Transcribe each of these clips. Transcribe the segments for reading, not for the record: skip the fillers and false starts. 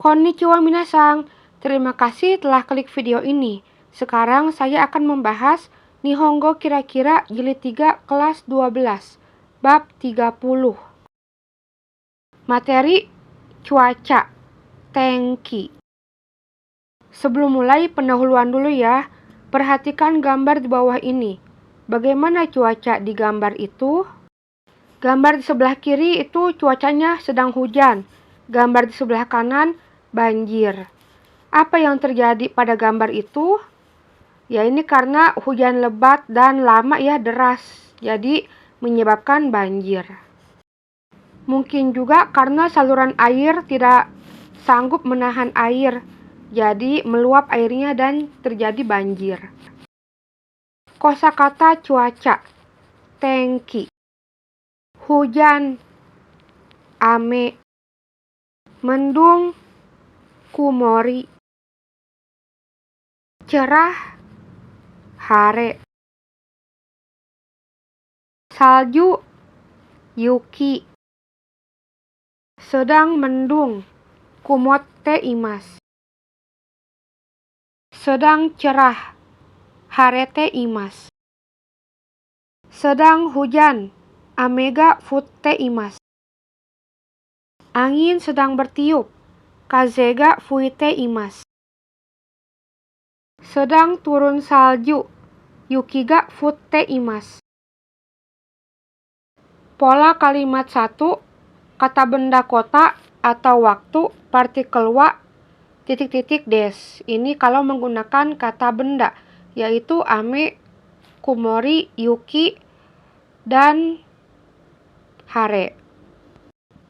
Konnichiwa minasang, terima kasih telah klik video ini. Sekarang saya akan membahas Nihongo Kira-Kira Jilid 3 kelas 12, bab 30. Materi cuaca, tenki. Sebelum mulai pendahuluan dulu ya, perhatikan gambar di bawah ini. Bagaimana cuaca di gambar itu? Gambar di sebelah kiri itu cuacanya sedang hujan. Gambar di sebelah kanan banjir. Apa yang terjadi pada gambar itu? Ya ini karena hujan lebat dan lama ya, deras. Jadi menyebabkan banjir. Mungkin juga karena saluran air tidak sanggup menahan air. Jadi meluap airnya dan terjadi banjir. Kosakata cuaca, tenki. Hujan, ame. Mendung, kumori. Cerah, hare. Salju, yuki. Sedang mendung, kumotte imasu. Sedang cerah, harete imasu. Sedang hujan, ame ga futte imasu. Angin sedang bertiup, kaze ga fuite imasu. Sedang turun salju, yuki ga futte imasu. Pola kalimat 1, kata benda kota atau waktu, partikel wa, titik-titik des. Ini kalau menggunakan kata benda, yaitu ame, kumori, yuki, dan hare.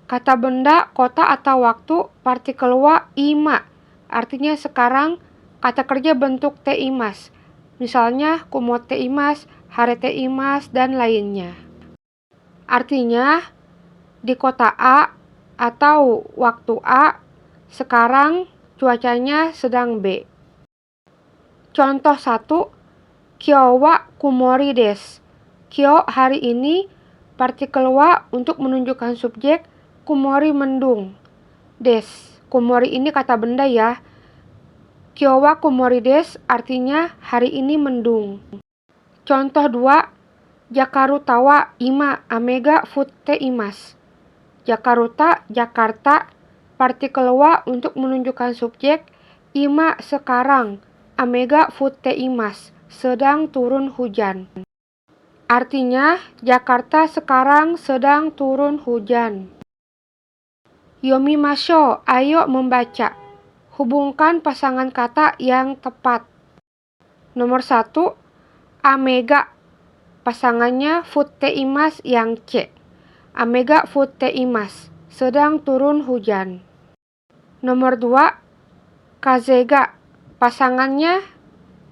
Kata benda kota atau waktu, partikel wa, ima. Artinya sekarang, kata kerja bentuk te imas. Misalnya kumote imas, harete imas, dan lainnya. Artinya di kota A atau waktu A, sekarang cuacanya sedang B. Contoh 1, Kyo wa kumori desu. Kyo hari ini, partikel wa untuk menunjukkan subjek, kumori mendung. Des, kumori ini kata benda ya. Kyo wa kumori desu artinya hari ini mendung. Contoh 2, Jakarta wa ima ame ga futte imasu. Jakarta, Jakarta, partikel wa untuk menunjukkan subjek, ima sekarang, ame ga futte imasu, sedang turun hujan. Artinya, Jakarta sekarang sedang turun hujan. Yomimasho, ayo membaca. Hubungkan pasangan kata yang tepat. Nomor 1, ame ga. Pasangannya futte imasu yang C. Ame ga futte imasu, sedang turun hujan. Nomor 2, kaze ga. Pasangannya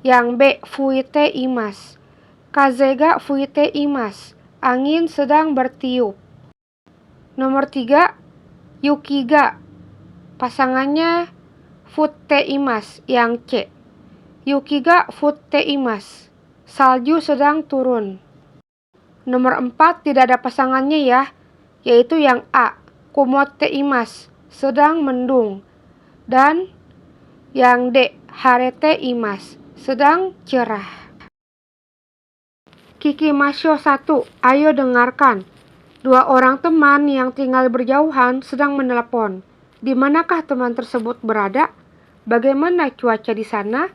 yang B, fuite imasu. Kaze ga fuite imasu, angin sedang bertiup. Nomor 3, yuki ga. Pasangannya futte imasu yang C. Yuki ga futte imasu, salju sedang turun. Nomor 4 tidak ada pasangannya ya, yaitu yang A, kumotte imasu, sedang mendung. Dan yang D, harete imasu, sedang cerah. Kikimasho 1, ayo dengarkan. 2 orang teman yang tinggal berjauhan sedang menelepon. Di manakah teman tersebut berada? Bagaimana cuaca di sana?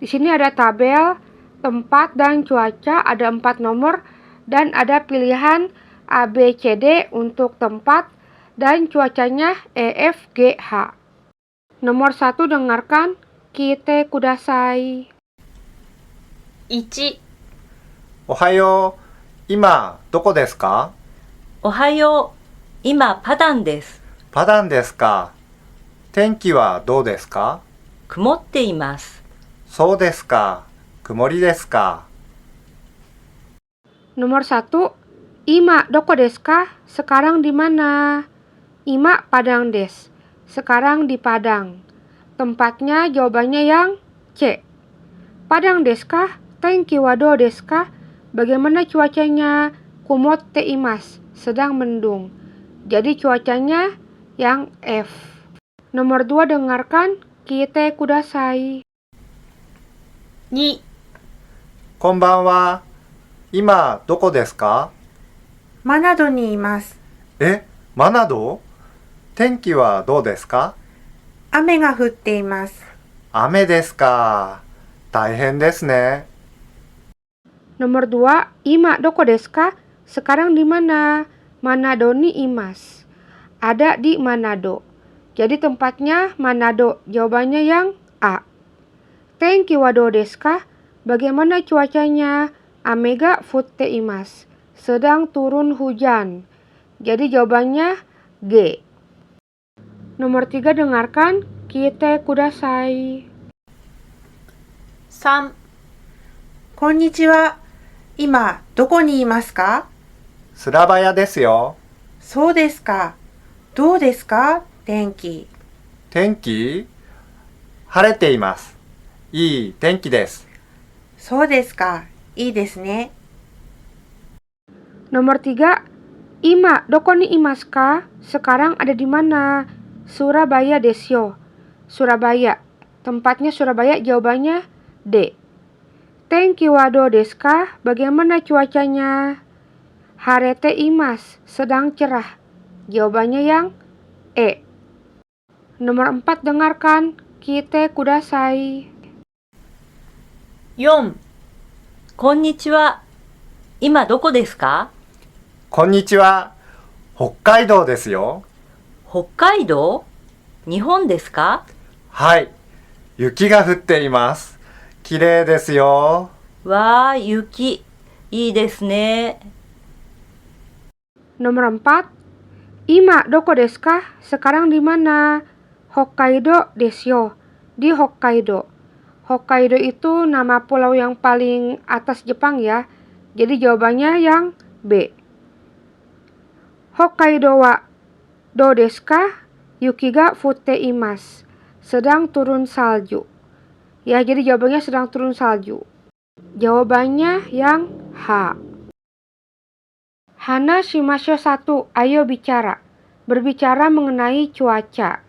Di sini ada tabel, tempat, dan cuaca, ada 4 nomor, dan ada pilihan A, B, C, D untuk tempat, dan cuacanya E, F, G, H. Nomor 1 dengarkan, kite kudasai. 1、おはよう。今どこですか？おはよう。今、パダンです。パダンですか。天気はどうですか？曇っています。そうですか。曇りですか。Nomor 1, ima doko desu ka? Sekarang di mana? Ima Padang desu. Sekarang di Padang. Tempatnya jawabannya yang C. Padang desu ka? Tenki wa dou desu ka? Bagaimana cuacanya? Kumotte imasu, sedang mendung. Jadi cuacanya yang F. Nomor 2, dengarkan Kite kudasai. 2、こんばんは。今どこですか？マナドにいます。え、マナド？天気はどうですか？雨が降っています。雨ですか。大変ですね。Nomor 2, Ima doko desu ka? Sekarang di mana? Manado ni imas. Ada di Manado. Jadi tempatnya Manado. Jawabannya yang A. Tenki wa do desu ka? Bagaimana cuacanya? Amega futte imas. Sedang turun hujan. Jadi jawabannya G. Nomor 3, dengarkan Kite kudasai. 3、こんにちは。今、どこにいますか？スラバヤですよ。そうですか。どうですか？天気。天気？晴れています。いい天気です。そうですか。いいですね。Nomor 3, Ima doko ni imasu ka? Sekarang ada di mana? Surabaya desyo. Surabaya. Tempatnya Surabaya, jawabannya D. Tenki wa do desu ka? Bagaimana cuacanya? Harete imas, sedang cerah. Jawabannya yang E. Nomor 4, dengarkan Kite kudasai. 4、こんにちは。今どこですか？こんにちは。北海道ですよ。北海道？日本ですか？はい。雪が降っています。きれいですよ。わー、雪。いいですね。Nomor 4, Ima doko desu ka? Sekarang di mana? Hokkaido desyo. Di Hokkaido. Hokkaido itu nama pulau yang paling atas Jepang ya. Jadi jawabannya yang B. Hokkaido wa do desu ka? Yuki ga futte imasu. Sedang turun salju. Ya, jadi jawabannya sedang turun salju. Jawabannya yang H. Hana shimasho 1, ayo bicara. Berbicara mengenai cuaca.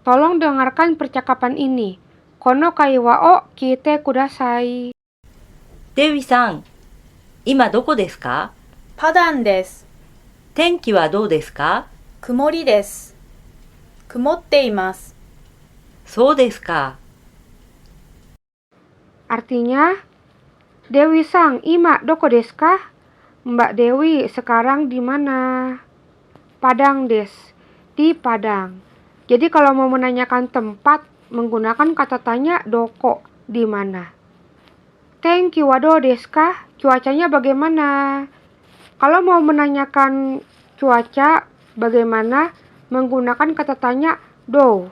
Tolong dengarkan percakapan ini. Kono kaiwa o kite kudasai. デビさん、今どこですか？パダンです。天気はどうですか？曇りです。曇っています。そうですか。Artinya, Dewi Sang, ima doko desu ka? Mbak Dewi, sekarang di mana? Padang des, di Padang. Jadi kalau mau menanyakan tempat, menggunakan kata tanya doko, di mana. Tenki wa do desu ka? Cuacanya bagaimana? Kalau mau menanyakan cuaca bagaimana, menggunakan kata tanya do.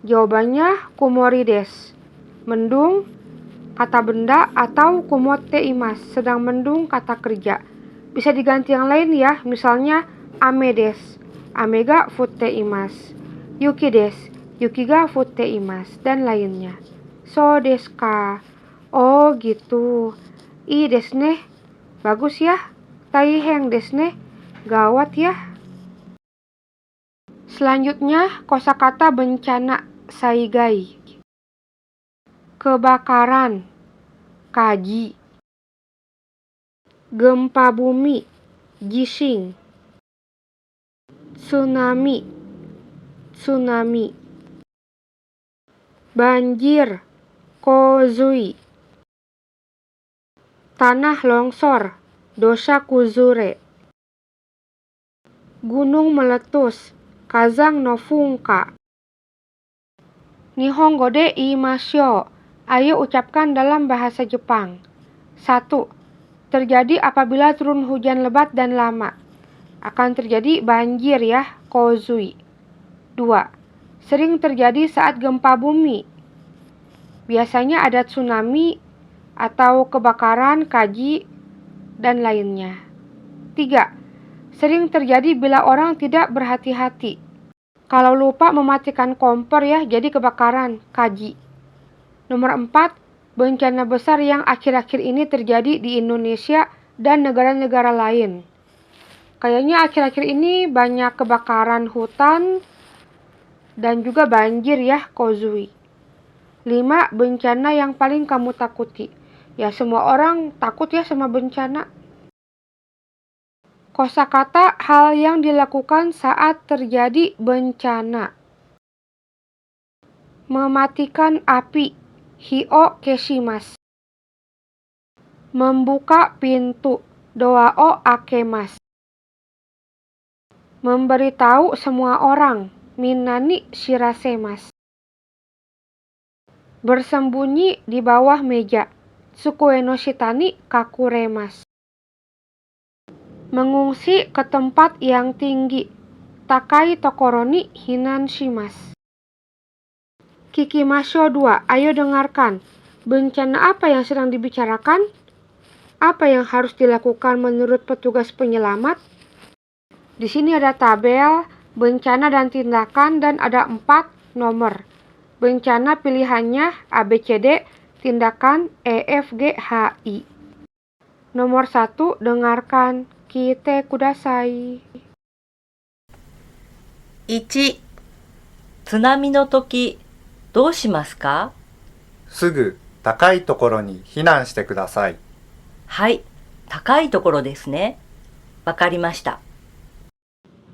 Jawabannya kumori desu. Mendung, kata benda, atau kumotte imas, sedang mendung, kata kerja. Bisa diganti yang lain ya, misalnya ame desu, ame ga futte imasu. Yuki desu, yuki ga futte imasu, dan lainnya. So desu ka. Oh gitu. I desu ne. Bagus ya. Taiheng desu ne. Gawat ya. Selanjutnya, kosakata bencana saigai. Kebakaran, kaji. Gempa bumi, jising. Tsunami, tsunami. Banjir, kozui. Tanah longsor, dosa kuzure. Gunung meletus, kazang no funka. Nihongo de imasyo. Ayo ucapkan dalam bahasa Jepang. 1. Terjadi apabila turun hujan lebat dan lama. Akan terjadi banjir ya, kozui. 2. Sering terjadi saat gempa bumi. Biasanya ada tsunami atau kebakaran, kaji, dan lainnya. 3. Sering terjadi bila orang tidak berhati-hati. Kalau lupa mematikan kompor ya, jadi kebakaran, kaji. Nomor 4, bencana besar yang akhir-akhir ini terjadi di Indonesia dan negara-negara lain. Kayaknya akhir-akhir ini banyak kebakaran hutan dan juga banjir ya, kozui. 5. Bencana yang paling kamu takuti. Ya, semua orang takut ya sama bencana. Kosakata hal yang dilakukan saat terjadi bencana. Mematikan api, hio keshimasu. Membuka pintu, doa o akemasu. Memberitahu semua orang, minani shirasemasu. Bersembunyi di bawah meja, tsukue no shita ni kakuremasu. Mengungsi ke tempat yang tinggi, takai tokoro ni hinan shimasu. Kikimasho 2, ayo dengarkan. Bencana apa yang sedang dibicarakan? Apa yang harus dilakukan menurut petugas penyelamat? Di sini ada tabel, bencana dan tindakan, dan ada 4 nomor. Bencana pilihannya ABCD, tindakan EFGHI. Nomor 1, dengarkan. Kite kudasai. 1、津波の時、どうしますか？すぐ高いところに避難してください。はい、高いところですね。わかりました。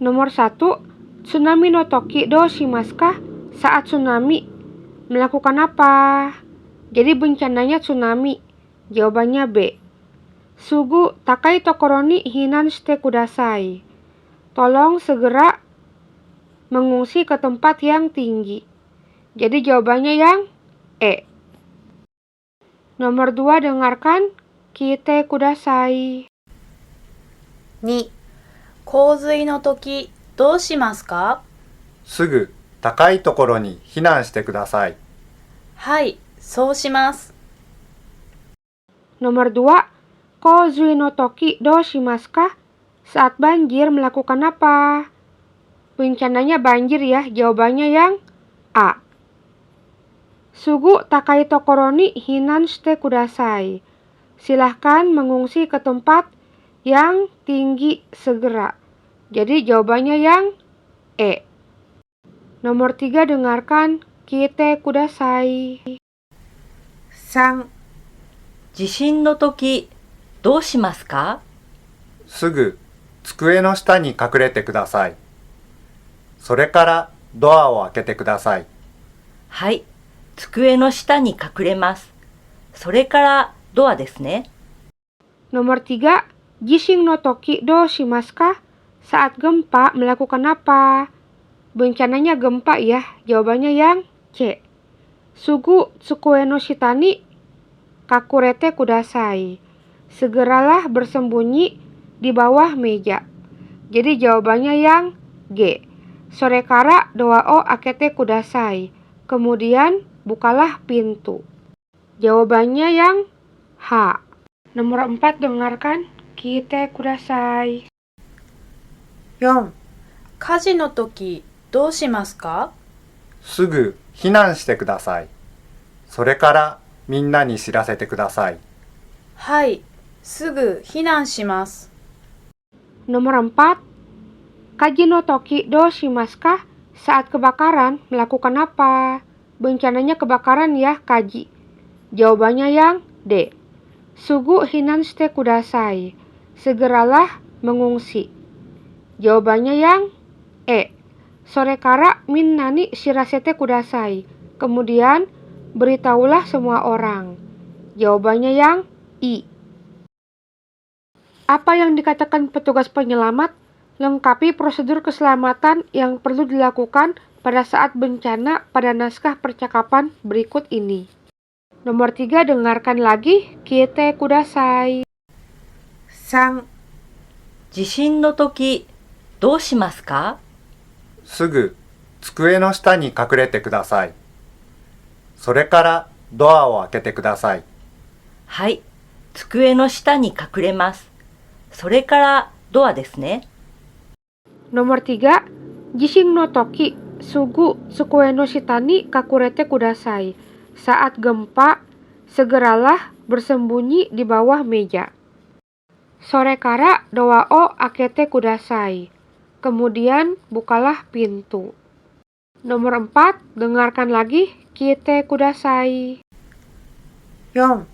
Nomor 1, tsunami no toki do shimasu ka? Saat tsunami, melakukan apa? Jadi bencananya tsunami. Jawabannya B. Sugu takai tokoro ni hinan shite kudasai. Tolong segera mengungsi ke tempat yang tinggi. Jadi jawabannya yang E. Nomor 2, dengarkan. Kite kudasai. 2、洪水の時、どうしますか？すぐ高いところに避難してください。はい、そうします。 Nomor 2, kozui no toki do shimasu ka? Saat banjir melakukan apa? Bencananya banjir ya, jawabannya yang A. Sugu takai tokoro ni hinan shite kudasai. Silahkan mengungsi ke tempat yang tinggi segera. Jadi jawabannya yang E. Nomor 3, dengarkan. Kite kudasai. 3、地震の時、どうしますか？すぐ机の下に隠れてください。それからドアを開けてください。はい、机の下に隠れます。それからドアですね。 Nomor 3, jishin no toki do shimasu ka? Saat gempa melakukan apa? Bencananya gempa ya, jawabannya yang C. Sugu tsukue no shita ni kakurete kudasai. Segeralah bersembunyi di bawah meja. Jadi jawabannya yang G. Sorekara doa o akete kudasai. Kemudian bukalah pintu. Jawabannya yang H. Nomor 4, dengarkan. Kite kudasai. 4、火事の時、どうしますか？すぐ避難してください。それからみんなに知らせてください。はい、すぐ避難します。 Nomor 4, kaji no toki do shimasu ka? Saat kebakaran melakukan apa? Bencananya kebakaran ya, kaji. Jawabannya yang D. Sugu hinan shite kudasai. Segeralah mengungsi. Jawabannya yang E. Sorekara minnani shirasete kudasai. Kemudian beritahulah semua orang. Jawabannya yang I. Apa yang dikatakan petugas penyelamat? Lengkapi prosedur keselamatan yang perlu dilakukan pada saat bencana pada naskah percakapan berikut ini. Nomor 3, dengarkan lagi. Kite kudasai. 3、地震の時、どうしますか？すぐ机の下に隠れてください。それからドアを開けてください。はい、机の下に隠れます。それからドアですね。 Nomor 3, jishin no toki sugu tsukue no shita ni kakurete kudasai. Saat gempa, segeralah bersembunyi di bawah meja. Sorekara doa o akete kudasai. Kemudian bukalah pintu. Nomor 4, dengarkan lagi. Kite kudasai. 4、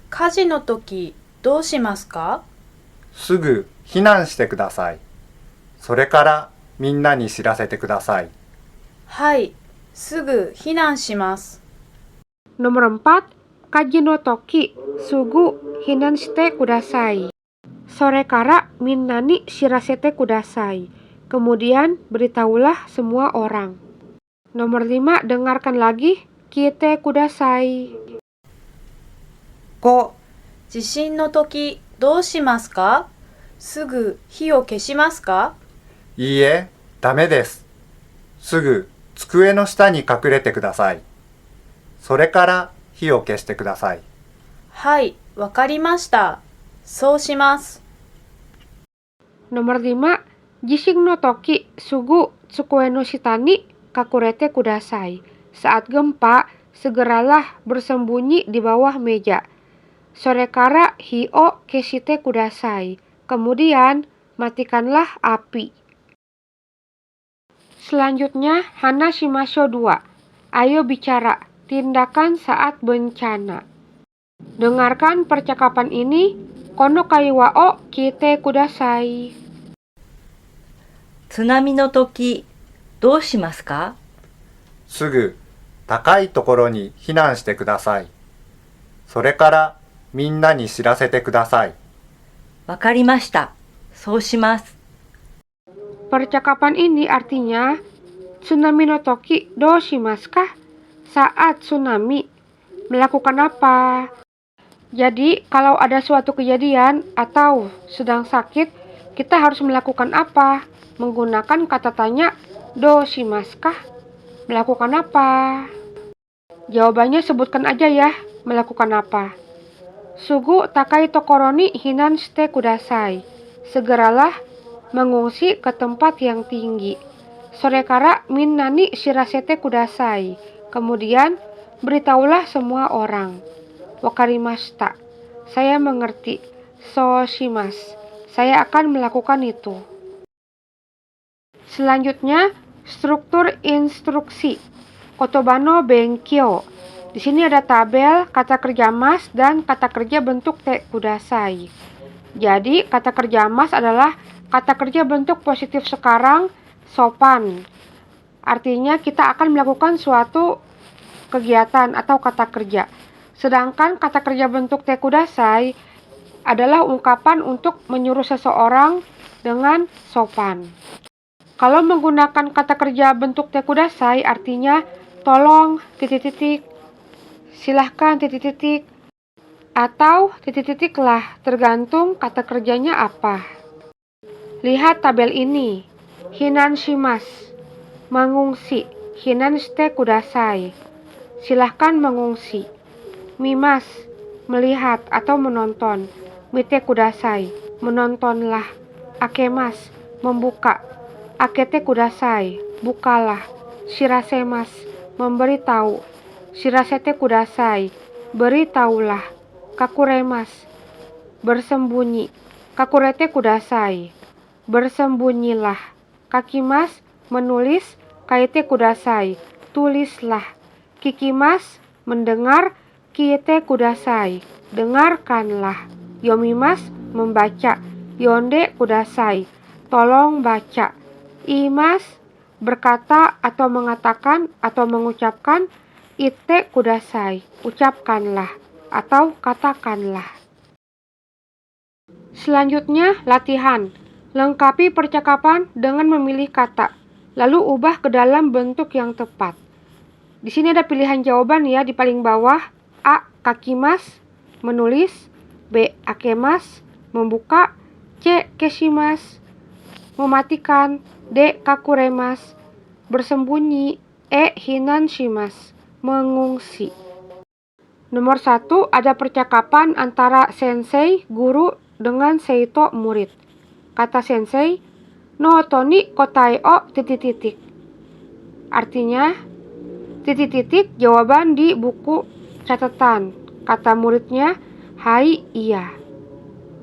火事の時どうしますか？すぐ避難してください。それからみんなに知らせてください。はい、すぐ避難します。 Nomor 4, kaji no toki sugu hinan shite kudasai. Sore kara minna ni shirasete kudasai. Kemudian beritahulah semua orang. Nomor 5, dengarkan lagi. Kite kudasai. 5、地震の時どうしますか？すぐ火を消しますか？いいえ、ダメです。すぐ机の下に隠れてください。それから火を消してください。はい、わかりました。そうします。 Nomor 5, jising no toki sugu tsukue no shitani kakurete kudasai. Saat gempa, segeralah bersembunyi di bawah meja. Sore kara hio keshite kudasai. Kemudian matikanlah api. Selanjutnya hana shimasho 2. Ayo bicara. Tindakan saat bencana. Dengarkan percakapan ini. Kono kaiwa o kite kudasai. 津波の時どうしますか？すぐ高いところに避難してください。それからみんなに知らせてください。わかりました。そうします。 Percakapan ini artinya tsunami no toki do shimasu ka? Saat tsunami melakukan apa? Jadi kalau ada suatu kejadian atau sedang sakit, kita harus melakukan apa? Menggunakan kata tanya do shimasu ka? Melakukan apa? Jawabannya sebutkan aja ya, melakukan apa. Sugu takai tokoro ni hinan shite kudasai. Segeralah mengungsi ke tempat yang tinggi. Sore kara minna ni shirasete kudasai. Kemudian beritahulah semua orang. Wakarimashita. Saya mengerti. So shimasu. Saya akan melakukan itu. Selanjutnya, struktur instruksi. Kotoba no benkyou. Di sini ada tabel kata kerja mas dan kata kerja bentuk te kudasai. Jadi, kata kerja mas adalah kata kerja bentuk positif sekarang, sopan. Artinya kita akan melakukan suatu kegiatan atau kata kerja. Sedangkan kata kerja bentuk te kudasai adalah ungkapan untuk menyuruh seseorang dengan sopan. Kalau menggunakan kata kerja bentuk te kudasai artinya tolong titik-titik, silahkan titik-titik, atau titik-titik lah, tergantung kata kerjanya apa. Lihat tabel ini. Hinan shimasu, mengungsi. Hinan shite kudasai, silahkan mengungsi. Mimas, melihat atau menonton. Mite kudasai, menontonlah. Akemas, membuka. Akete kudasai, bukalah. Shirasemas, memberitahu. Shirasete kudasai, beritahulah. Kakuremas, bersembunyi. Kakurete kudasai, bersembunyilah. Kakimas, menulis. Kaite kudasai, tulislah. Kikimas, mendengar. Kiete kudasai, dengarkanlah. Yomimas, membaca. Yonde kudasai, tolong baca. Imas, berkata atau mengatakan atau mengucapkan. Ite kudasai, ucapkanlah atau katakanlah. Selanjutnya, latihan. Lengkapi percakapan dengan memilih kata, lalu ubah ke dalam bentuk yang tepat. Di sini ada pilihan jawaban ya di paling bawah. A. Kakimas, menulis. B. Akemas, membuka. C. Keshimas, mematikan. D. Kakuremas, bersembunyi. E. Hinan shimas, mengungsi. Nomor 1, ada percakapan antara sensei, guru, dengan seito, murid. Kata sensei, no toni kotae o titik-titik. Artinya, titik-titik jawaban di buku catatan. Kata muridnya, hai, iya.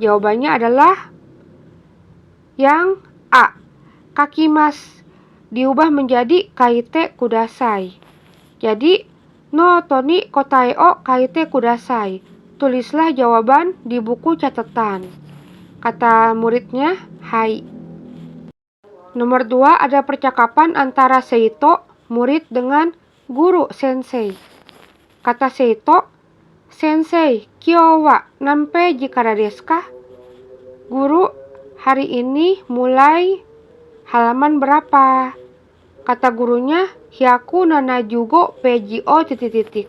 Jawabannya adalah yang A. Kakimas, diubah menjadi kaite kudasai. Jadi, no toni kotae o kaite kudasai. Tulislah jawaban di buku catatan. Kata muridnya, hai. Nomor 2, ada percakapan antara Seito, murid, dengan guru sensei. Kata Seito, Sensei, kyou wa nanpei jikara desu ka? Guru, hari ini mulai halaman berapa? Kata gurunya, hyaku nanajugo peji o titik-titik.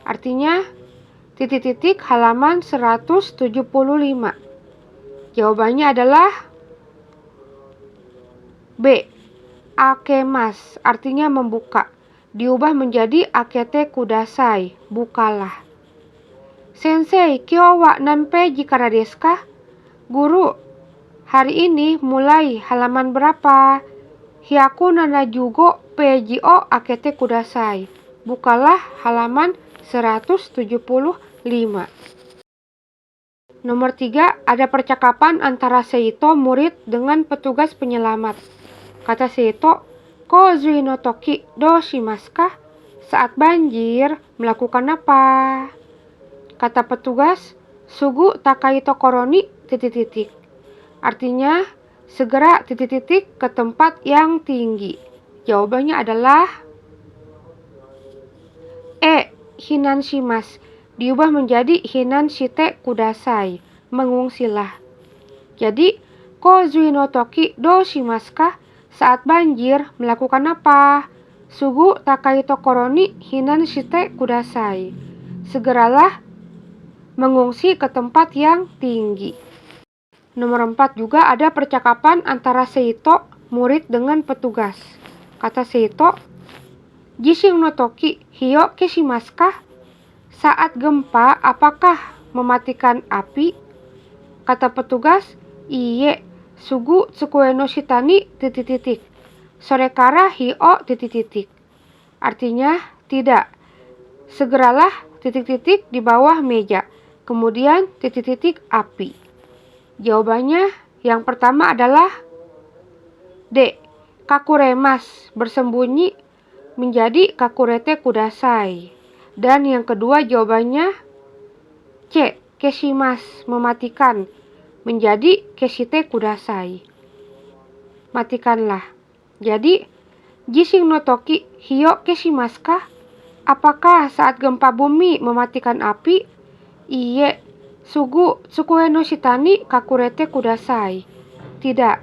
Artinya, titik-titik halaman 175. Jawabannya adalah B. Akemas, artinya membuka. Diubah menjadi akete kudasai, bukalah. Sensei, kyou wa nanpei jikara desu ka? Guru, hari ini mulai halaman berapa? Hyaku nanajugo peji o akete kudasai. Bukalah halaman 175. Nomor 3, ada percakapan antara Seito, murid, dengan petugas penyelamat. Kata Seito, Kozui no toki do shimasu ka? Saat banjir, melakukan apa? Kata petugas, sugu takai tokoro ni titik-titik. Artinya, segera titik-titik ke tempat yang tinggi. Jawabannya adalah E. Hinan shimasu. Diubah menjadi hinan shite kudasai. Mengungsilah. Jadi, Kozui no toki do shimasu ka? Saat banjir, melakukan apa? Sugu takai tokoro ni hinan shite kudasai. Segeralah mengungsi ke tempat yang tinggi. Nomor 4, juga ada percakapan antara Seito, murid, dengan petugas. Kata Seito, Jishin no toki hio keshimasu ka? Saat gempa, apakah mematikan api? Kata petugas, iye, sugu tsukue no shita ni titik-titik. Sorekara hio titik-titik. Artinya, tidak. Segeralah titik-titik di bawah meja. Kemudian titik-titik api. Jawabannya yang pertama adalah D. Kakuremas, bersembunyi menjadi kakurete kudasai. Dan yang kedua jawabannya C. Keshimas, mematikan menjadi keshite kudasai. Matikanlah. Jadi, Jishin no toki hio keshimasu ka? Apakah saat gempa bumi mematikan api? Iye, sugu tsukue no shita ni kakurete kudasai. Tidak,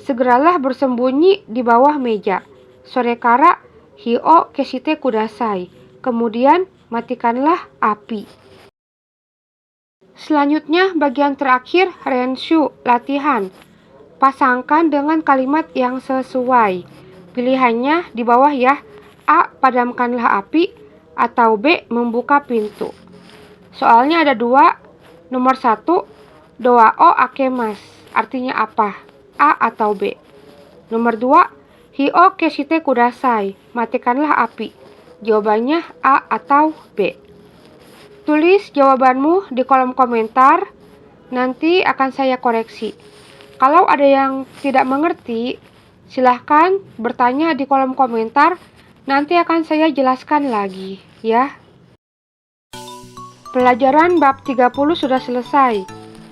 segeralah bersembunyi di bawah meja. Sorekara hio keshite kudasai. Kemudian matikanlah api. Selanjutnya bagian terakhir, renshu, latihan. Pasangkan dengan kalimat yang sesuai. Pilihannya di bawah ya. A. Padamkanlah api. Atau B. Membuka pintu. Soalnya ada 2. Nomor 1, doa o akemas. Artinya apa? A atau B. Nomor 2, hio keshite kudasai. Matikanlah api. Jawabannya A atau B. Tulis jawabanmu di kolom komentar. Nanti akan saya koreksi. Kalau ada yang tidak mengerti, silahkan bertanya di kolom komentar. Nanti akan saya jelaskan lagi, ya. Pelajaran bab 30 sudah selesai.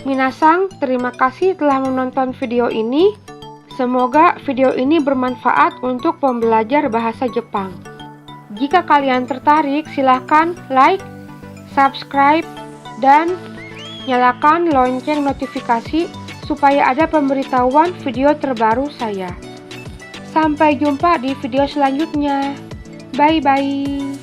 Minasang, terima kasih telah menonton video ini. Semoga video ini bermanfaat untuk pembelajar bahasa Jepang. Jika kalian tertarik, silahkan like, subscribe, dan nyalakan lonceng notifikasi supaya ada pemberitahuan video terbaru saya. Sampai jumpa di video selanjutnya. Bye-bye.